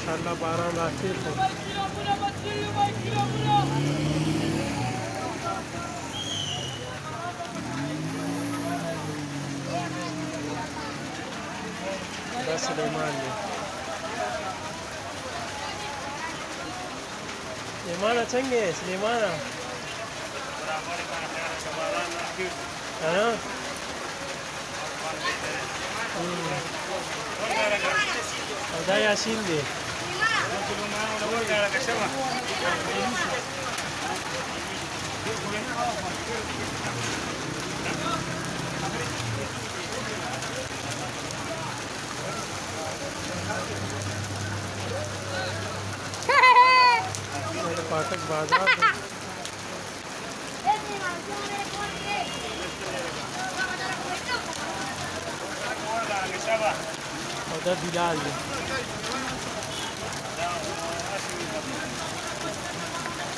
माशाल्लाह 12 लाख ده سليمان دی سليمانه څنګه یې سليمانه او دا یاسین دی फाटक बाजार उधर बिलाल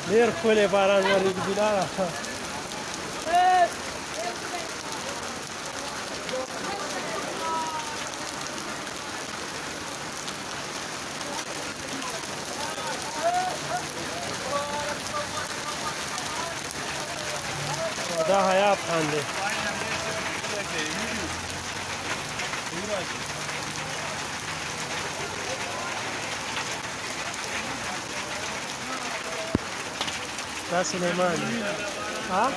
ډېر ښکلی باران ورېږي بلاله دا حیات خان دی دا سلیمان دی ها